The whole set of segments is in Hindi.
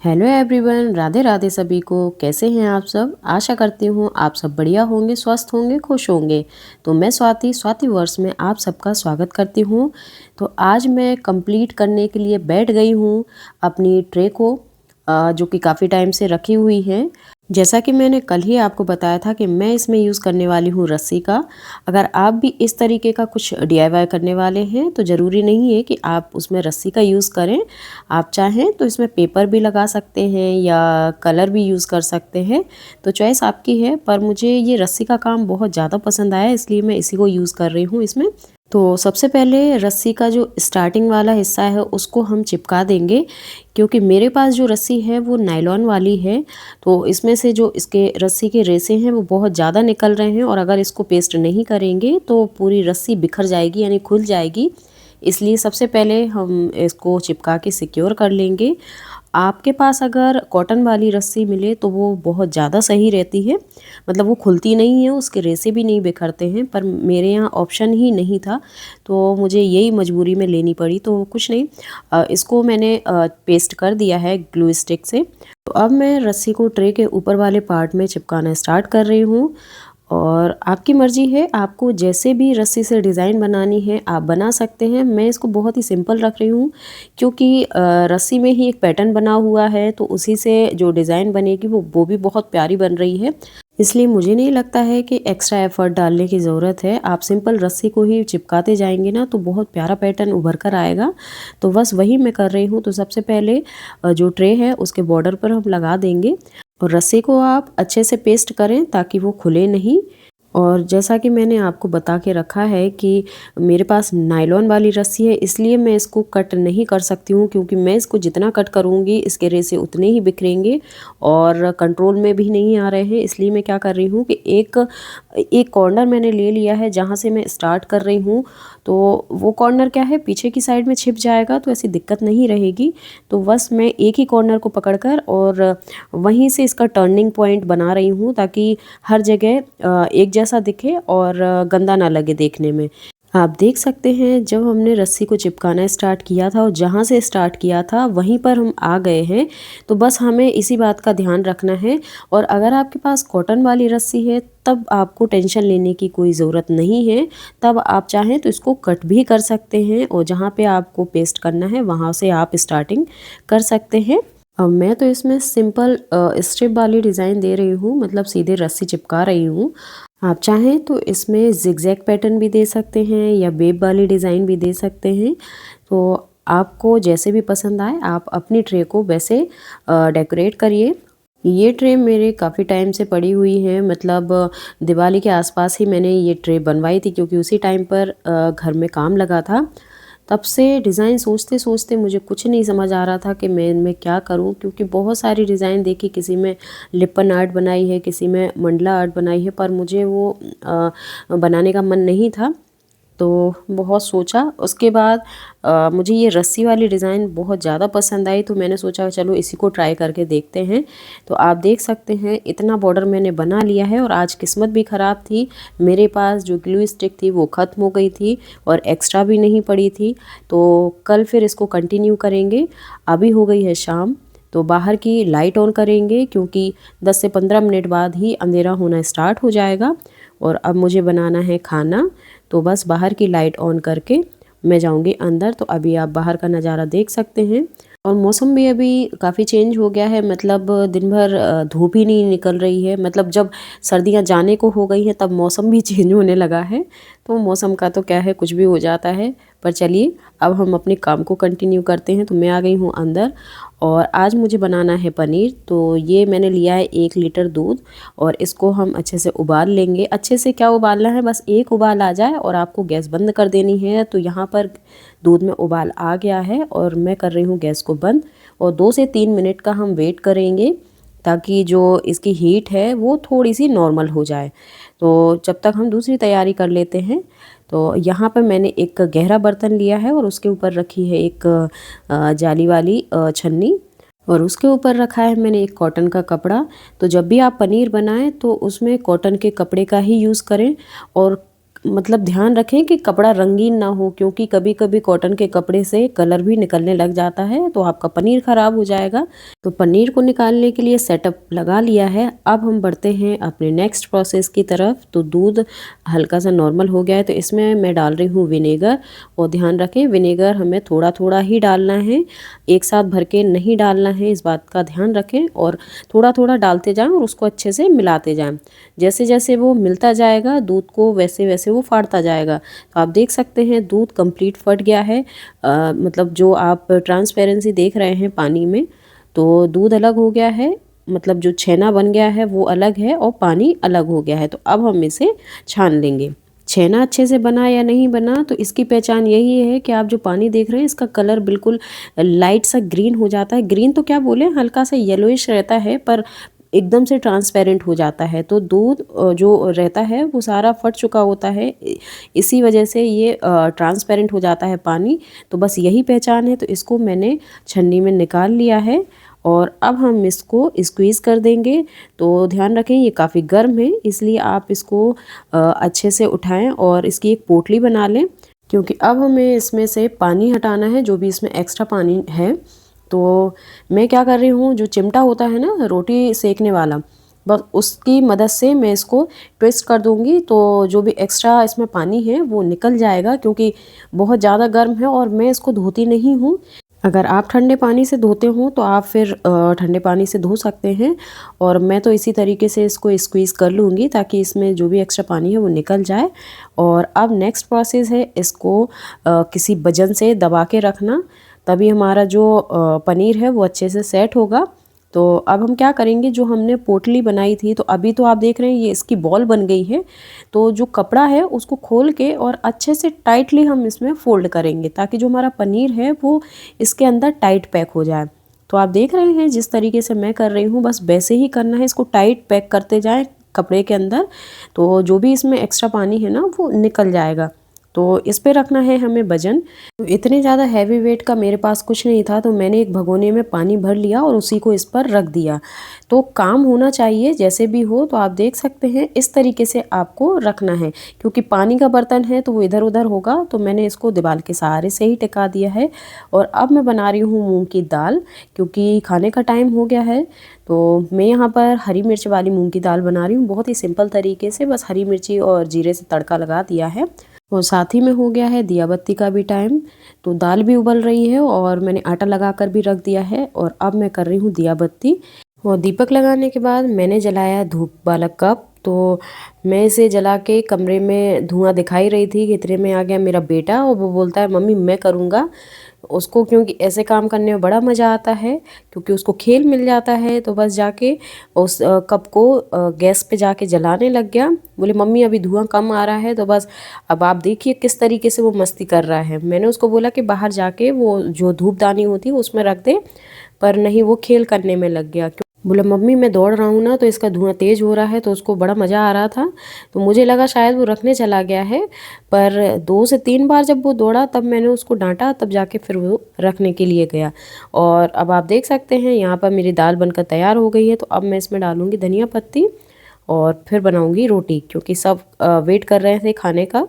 हेलो एवरीवन, राधे राधे सभी को। कैसे हैं आप सब? आशा करती हूँ आप सब बढ़िया होंगे, स्वस्थ होंगे, खुश होंगे। तो मैं स्वाति वर्ष में आप सबका स्वागत करती हूँ। तो आज मैं कंप्लीट करने के लिए बैठ गई हूँ अपनी ट्रे को, जो कि काफ़ी टाइम से रखी हुई है। जैसा कि मैंने कल ही आपको बताया था कि मैं इसमें यूज़ करने वाली हूँ रस्सी का। अगर आप भी इस तरीके का कुछ डीआईवाई करने वाले हैं तो ज़रूरी नहीं है कि आप उसमें रस्सी का यूज़ करें। आप चाहें तो इसमें पेपर भी लगा सकते हैं या कलर भी यूज़ कर सकते हैं, तो चॉइस आपकी है। पर मुझे ये रस्सी का काम बहुत ज़्यादा पसंद आया, इसलिए मैं इसी को यूज़ कर रही हूँ इसमें। तो सबसे पहले रस्सी का जो स्टार्टिंग वाला हिस्सा है उसको हम चिपका देंगे, क्योंकि मेरे पास जो रस्सी है वो नायलॉन वाली है। तो इसमें से जो इसके रस्सी के रेसे हैं वो बहुत ज़्यादा निकल रहे हैं, और अगर इसको पेस्ट नहीं करेंगे तो पूरी रस्सी बिखर जाएगी, यानी खुल जाएगी। इसलिए सबसे पहले हम इसको चिपका के सिक्योर कर लेंगे। आपके पास अगर कॉटन वाली रस्सी मिले तो वो बहुत ज़्यादा सही रहती है, मतलब वो खुलती नहीं है, उसके रेसे भी नहीं बिखरते हैं। पर मेरे यहाँ ऑप्शन ही नहीं था, तो मुझे यही मजबूरी में लेनी पड़ी। तो कुछ नहीं, इसको मैंने पेस्ट कर दिया है ग्लू स्टिक से। तो अब मैं रस्सी को ट्रे के ऊपर वाले पार्ट में चिपकाना स्टार्ट कर रही हूँ। और आपकी मर्ज़ी है, आपको जैसे भी रस्सी से डिज़ाइन बनानी है आप बना सकते हैं। मैं इसको बहुत ही सिंपल रख रही हूँ, क्योंकि रस्सी में ही एक पैटर्न बना हुआ है, तो उसी से जो डिज़ाइन बनेगी वो भी बहुत प्यारी बन रही है। इसलिए मुझे नहीं लगता है कि एक्स्ट्रा एफर्ट डालने की ज़रूरत है। आप सिंपल रस्सी को ही चिपकाते जाएंगे ना तो बहुत प्यारा पैटर्न उभर कर आएगा। तो बस वही मैं कर रही हूँ। तो सबसे पहले जो ट्रे है उसके बॉर्डर पर हम लगा देंगे, और रस्सी को आप अच्छे से पेस्ट करें ताकि वो खुले नहीं। और जैसा कि मैंने आपको बता के रखा है कि मेरे पास नायलॉन वाली रस्सी है, इसलिए मैं इसको कट नहीं कर सकती हूँ, क्योंकि मैं इसको जितना कट करूँगी इसके रेसे उतने ही बिखरेंगे और कंट्रोल में भी नहीं आ रहे हैं। इसलिए मैं क्या कर रही हूँ कि एक एक कॉर्नर मैंने ले लिया है जहाँ से मैं स्टार्ट कर रही हूँ। तो वो कॉर्नर क्या है, पीछे की साइड में छिप जाएगा, तो ऐसी दिक्कत नहीं रहेगी। तो बस मैं एक ही कॉर्नर को पकड़कर और वहीं से इसका टर्निंग पॉइंट बना रही हूँ, ताकि हर जगह एक जैसा दिखे और गंदा ना लगे देखने में। आप देख सकते हैं जब हमने रस्सी को चिपकाना स्टार्ट किया था और जहाँ से स्टार्ट किया था वहीं पर हम आ गए हैं। तो बस हमें इसी बात का ध्यान रखना है। और अगर आपके पास कॉटन वाली रस्सी है तब आपको टेंशन लेने की कोई ज़रूरत नहीं है। तब आप चाहें तो इसको कट भी कर सकते हैं, और जहाँ पे आपको पेस्ट करना है वहाँ से आप स्टार्टिंग कर सकते हैं। अब मैं तो इसमें सिंपल स्ट्रिप वाली डिज़ाइन दे रही हूँ, मतलब सीधे रस्सी चिपका रही हूँ। आप चाहें तो इसमें जिगजैग पैटर्न भी दे सकते हैं या वेब वाली डिज़ाइन भी दे सकते हैं। तो आपको जैसे भी पसंद आए आप अपनी ट्रे को वैसे डेकोरेट करिए। ये ट्रे मेरे काफ़ी टाइम से पड़ी हुई है, मतलब दिवाली के आसपास ही मैंने ये ट्रे बनवाई थी, क्योंकि उसी टाइम पर घर में काम लगा था। तब से डिज़ाइन सोचते सोचते मुझे कुछ नहीं समझ आ रहा था कि मैं इनमें क्या करूं, क्योंकि बहुत सारी डिज़ाइन देखी, किसी में लिपन आर्ट बनाई है, किसी में मंडला आर्ट बनाई है, पर मुझे वो बनाने का मन नहीं था। तो बहुत सोचा, उसके बाद मुझे ये रस्सी वाली डिज़ाइन बहुत ज़्यादा पसंद आई, तो मैंने सोचा चलो इसी को ट्राई करके देखते हैं। तो आप देख सकते हैं इतना बॉर्डर मैंने बना लिया है। और आज किस्मत भी ख़राब थी, मेरे पास जो ग्लू स्टिक थी वो ख़त्म हो गई थी और एक्स्ट्रा भी नहीं पड़ी थी। तो कल फिर इसको कंटिन्यू करेंगे। अभी हो गई है शाम, तो बाहर की लाइट ऑन करेंगे, क्योंकि 10 से 15 मिनट बाद ही अंधेरा होना स्टार्ट हो जाएगा। और अब मुझे बनाना है खाना, तो बस बाहर की लाइट ऑन करके मैं जाऊंगी अंदर। तो अभी आप बाहर का नज़ारा देख सकते हैं। और मौसम भी अभी काफ़ी चेंज हो गया है, मतलब दिन भर धूप ही नहीं निकल रही है। मतलब जब सर्दियां जाने को हो गई हैं तब मौसम भी चेंज होने लगा है। तो मौसम का तो क्या है, कुछ भी हो जाता है। पर चलिए अब हम अपने काम को कंटिन्यू करते हैं। तो मैं आ गई हूँ अंदर, और आज मुझे बनाना है पनीर। तो ये मैंने लिया है 1 लीटर दूध, और इसको हम अच्छे से उबाल लेंगे। अच्छे से क्या उबालना है, बस एक उबाल आ जाए और आपको गैस बंद कर देनी है। तो यहाँ पर दूध में उबाल आ गया है और मैं कर रही हूँ गैस को बंद, और 2 से 3 मिनट का हम वेट करेंगे, ताकि जो इसकी हीट है वो थोड़ी सी नॉर्मल हो जाए। तो जब तक हम दूसरी तैयारी कर लेते हैं। तो यहाँ पर मैंने एक गहरा बर्तन लिया है और उसके ऊपर रखी है एक जाली वाली छन्नी, और उसके ऊपर रखा है मैंने एक कॉटन का कपड़ा। तो जब भी आप पनीर बनाएं तो उसमें कॉटन के कपड़े का ही यूज़ करें। और मतलब ध्यान रखें कि कपड़ा रंगीन ना हो, क्योंकि कभी कभी कॉटन के कपड़े से कलर भी निकलने लग जाता है तो आपका पनीर ख़राब हो जाएगा। तो पनीर को निकालने के लिए सेटअप लगा लिया है। अब हम बढ़ते हैं अपने नेक्स्ट प्रोसेस की तरफ। तो दूध हल्का सा नॉर्मल हो गया है तो इसमें मैं डाल रही हूँ विनेगर। और ध्यान रखें विनेगर हमें थोड़ा थोड़ा ही डालना है, एक साथ भर के नहीं डालना है, इस बात का ध्यान रखें। और थोड़ा थोड़ा डालते जाएं और उसको अच्छे से मिलाते जाएं। जैसे जैसे वो मिलता जाएगा दूध को वैसे वैसे वो फाड़ता जाएगा। तो आप देख सकते हैं दूध कंप्लीट फट गया है। मतलब जो आप ट्रांसपेरेंसी देख रहे हैं पानी में, तो दूध अलग हो गया है, मतलब जो छेना बन गया है वो अलग है और पानी अलग हो गया है। तो अब हम इसे छान लेंगे। छेना अच्छे से बना या नहीं बना तो इसकी पहचान यही है कि आप जो पानी देख रहे हैं इसका कलर बिल्कुल लाइट सा ग्रीन हो जाता है। ग्रीन तो क्या बोले, हल्का सा येलोइश रहता है पर एकदम से ट्रांसपेरेंट हो जाता है। तो दूध जो रहता है वो सारा फट चुका होता है, इसी वजह से ये ट्रांसपेरेंट हो जाता है पानी। तो बस यही पहचान है। तो इसको मैंने छन्नी में निकाल लिया है और अब हम इसको स्क्वीज़ कर देंगे। तो ध्यान रखें ये काफ़ी गर्म है, इसलिए आप इसको अच्छे से उठाएं और इसकी एक पोटली बना लें, क्योंकि अब हमें इसमें से पानी हटाना है, जो भी इसमें एक्स्ट्रा पानी है। तो मैं क्या कर रही हूँ, जो चिमटा होता है ना रोटी सेकने वाला, बस उसकी मदद से मैं इसको ट्विस्ट कर दूँगी। तो जो भी एक्स्ट्रा इसमें पानी है वो निकल जाएगा, क्योंकि बहुत ज़्यादा गर्म है और मैं इसको धोती नहीं हूँ। अगर आप ठंडे पानी से धोते हो तो आप फिर ठंडे पानी से धो सकते हैं, और मैं तो इसी तरीके से इसको स्क्वीज़ कर लूँगी ताकि इसमें जो भी एक्स्ट्रा पानी है वो निकल जाए। और अब नेक्स्ट प्रोसेस है इसको किसी वजन से दबा के रखना, तभी हमारा जो पनीर है वो अच्छे से सेट होगा। तो अब हम क्या करेंगे, जो हमने पोटली बनाई थी तो अभी तो आप देख रहे हैं ये इसकी बॉल बन गई है। तो जो कपड़ा है उसको खोल के और अच्छे से टाइटली हम इसमें फोल्ड करेंगे, ताकि जो हमारा पनीर है वो इसके अंदर टाइट पैक हो जाए। तो आप देख रहे हैं जिस तरीके से मैं कर रही हूँ बस वैसे ही करना है, इसको टाइट पैक करते जाएं कपड़े के अंदर। तो जो भी इसमें एक्स्ट्रा पानी है ना वो निकल जाएगा। तो इस पे रखना है हमें वजन। तो इतने ज़्यादा हैवी वेट का मेरे पास कुछ नहीं था, तो मैंने एक भगोने में पानी भर लिया और उसी को इस पर रख दिया। तो काम होना चाहिए जैसे भी हो। तो आप देख सकते हैं इस तरीके से आपको रखना है, क्योंकि पानी का बर्तन है तो वो इधर उधर होगा। तो मैंने इसको दीवार के सहारे से ही टिका दिया है। और अब मैं बना रही हूँ मूँग की दाल, क्योंकि खाने का टाइम हो गया है। तो मैं यहाँ पर हरी मिर्च वाली मूँग की दाल बना रही हूँ, बहुत ही सिंपल तरीके से, बस हरी मिर्ची और जीरे से तड़का लगा दिया है। और साथ ही में हो गया है दिया बत्ती का भी टाइम। तो दाल भी उबल रही है और मैंने आटा लगा कर भी रख दिया है। और अब मैं कर रही हूँ दिया बत्ती। और दीपक लगाने के बाद मैंने जलाया धूप वाला कप। तो मैं इसे जला के कमरे में धुआं दिखाई रही थी कि इतने में आ गया मेरा बेटा और वो बोलता है मम्मी मैं करूँगा। उसको क्योंकि ऐसे काम करने में बड़ा मज़ा आता है, क्योंकि उसको खेल मिल जाता है। तो बस जाके उस कप को गैस पे जाके जलाने लग गया। बोले मम्मी अभी धुआं कम आ रहा है। तो बस अब आप देखिए किस तरीके से वो मस्ती कर रहा है। मैंने उसको बोला कि बाहर जाके वो जो धूपदानी होती है उसमें रख दे, पर नहीं, वो खेल करने में लग गया। बोला मम्मी मैं दौड़ रहा हूँ ना तो इसका धुआं तेज़ हो रहा है। तो उसको बड़ा मज़ा आ रहा था, तो मुझे लगा शायद वो रखने चला गया है। पर 2 से 3 बार जब वो दौड़ा तब मैंने उसको डांटा, तब जाके फिर वो रखने के लिए गया। और अब आप देख सकते हैं यहाँ पर मेरी दाल बनकर तैयार हो गई है। तो अब मैं इसमें डालूँगी धनिया पत्ती और फिर बनाऊँगी रोटी, क्योंकि सब वेट कर रहे थे खाने का।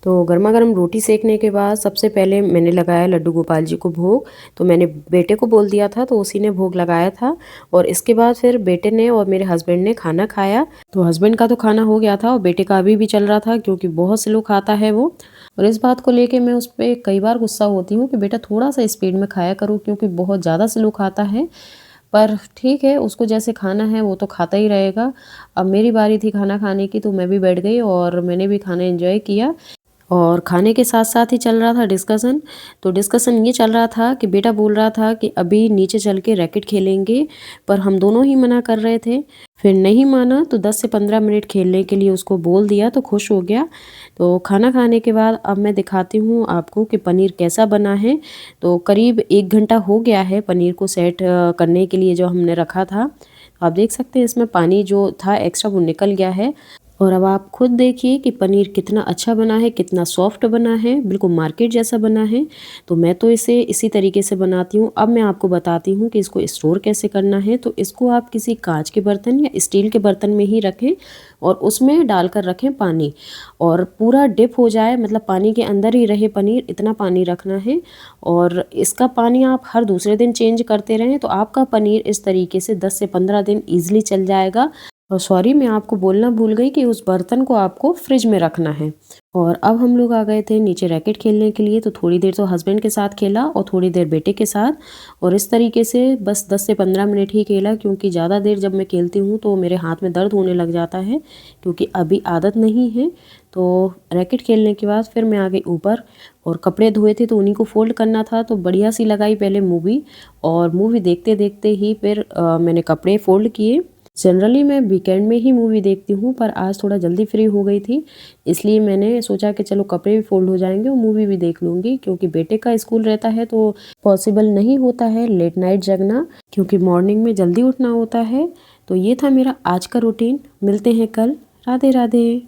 तो गर्मा गर्म रोटी सेकने के बाद सबसे पहले मैंने लगाया लड्डू गोपाल जी को भोग। तो मैंने बेटे को बोल दिया था तो उसी ने भोग लगाया था। और इसके बाद फिर बेटे ने और मेरे हस्बैंड ने खाना खाया। तो हस्बैंड का तो खाना हो गया था और बेटे का अभी भी चल रहा था, क्योंकि बहुत स्लो खाता है वो। और इस बात को लेके मैं उस पर कई बार गुस्सा होती हूँ कि बेटा थोड़ा सा स्पीड में खाया करो, क्योंकि बहुत ज़्यादा स्लो खाता है। पर ठीक है, उसको जैसे खाना है वो तो खाता ही रहेगा। अब मेरी बारी थी खाना खाने की, तो मैं भी बैठ गई और मैंने भी खाना एंजॉय किया। और खाने के साथ साथ ही चल रहा था डिस्कशन। तो डिस्कशन ये चल रहा था कि बेटा बोल रहा था कि अभी नीचे चल के रैकेट खेलेंगे, पर हम दोनों ही मना कर रहे थे। फिर नहीं माना तो 10 से 15 मिनट खेलने के लिए उसको बोल दिया, तो खुश हो गया। तो खाना खाने के बाद अब मैं दिखाती हूँ आपको कि पनीर कैसा बना है। तो करीब 1 घंटा हो गया है पनीर को सेट करने के लिए जो हमने रखा था। आप देख सकते हैं इसमें पानी जो था एक्स्ट्रा वो निकल गया है। और अब आप खुद देखिए कि पनीर कितना अच्छा बना है, कितना सॉफ्ट बना है, बिल्कुल मार्केट जैसा बना है। तो मैं तो इसे इसी तरीके से बनाती हूँ। अब मैं आपको बताती हूँ कि इसको स्टोर कैसे करना है। तो इसको आप किसी कांच के बर्तन या स्टील के बर्तन में ही रखें और उसमें डालकर रखें पानी, और पूरा डिप हो जाए, मतलब पानी के अंदर ही रहे पनीर, इतना पानी रखना है। और इसका पानी आप हर दूसरे दिन चेंज करते रहें तो आपका पनीर इस तरीके से 10 से 15 दिन ईजिली चल जाएगा। और सॉरी, मैं आपको बोलना भूल गई कि उस बर्तन को आपको फ्रिज में रखना है। और अब हम लोग आ गए थे नीचे रैकेट खेलने के लिए। तो थोड़ी देर तो हस्बैंड के साथ खेला और थोड़ी देर बेटे के साथ, और इस तरीके से बस 10 से 15 मिनट ही खेला, क्योंकि ज़्यादा देर जब मैं खेलती हूँ तो मेरे हाथ में दर्द होने लग जाता है, क्योंकि अभी आदत नहीं है। तो रैकेट खेलने के बाद फिर मैं आ गई ऊपर, और कपड़े धोए थे तो उन्हीं को फोल्ड करना था। तो बढ़िया सी लगाई पहले मूवी, और मूवी देखते देखते ही फिर मैंने कपड़े फोल्ड किए। जनरली मैं वीकेंड में ही मूवी देखती हूँ, पर आज थोड़ा जल्दी फ्री हो गई थी, इसलिए मैंने सोचा कि चलो कपड़े भी फोल्ड हो जाएंगे और मूवी भी देख लूँगी, क्योंकि बेटे का स्कूल रहता है तो पॉसिबल नहीं होता है लेट नाइट जगना, क्योंकि मॉर्निंग में जल्दी उठना होता है। तो ये था मेरा आज का रूटीन। मिलते हैं कल। राधे राधे।